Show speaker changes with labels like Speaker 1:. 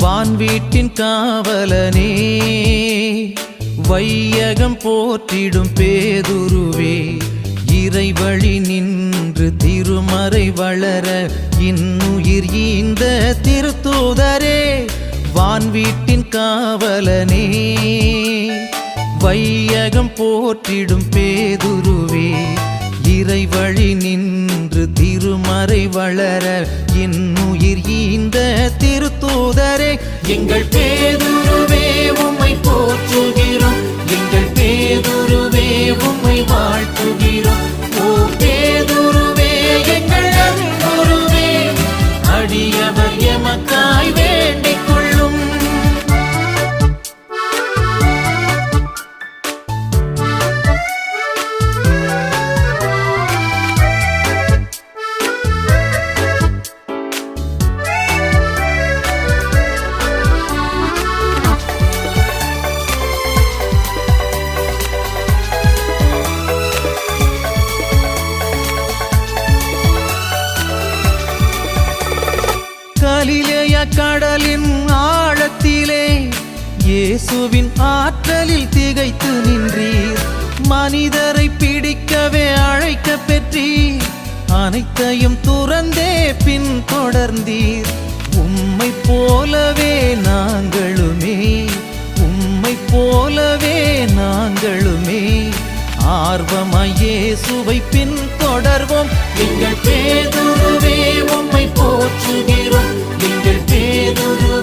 Speaker 1: வான் வீட்டின் காவலனே, வையகம் போற்றிடும் பேதுருவே, இறைவழி நின்று திருமறை வளர இன்னுயிர் ஈந்த திருத்தூதரே. வான் வீட்டின் காவலனே, வையகம் போற்றிடும் பேதுருவே, இறைவழி நின்று திருமறை வளர இன்னுயிர் ஈந்த திருத்தூதரே. எங்கள் பேதுருவே உம்மை போற்றுகிறோம், எங்கள் பேதுருவே உம்மை வாழ்த்துகிறோம். ஓ பேதுருவே எங்கள் அன்புருவே, அடியவர் எமக்காய் வேண்டிக் கொள்ளும். கலிலேய கடலின் ஆழத்திலே இயேசுவின் ஆற்றலில் திகைத்து நின்றீர். மனிதரை பிடிக்கவே அழைக்க பெற்றீர், அனைத்தையும் துறந்தே பின் தொடர்ந்தீர். உம்மை போலவே நாங்களுமே, உம்மை போலவே நாங்களுமே ஆர்வமாய் இயேசுவை பின் தொடர்வோம். எங்கள் பேதுருவே உம்மை போற்றுகிறோம், எங்கள் பேதுரு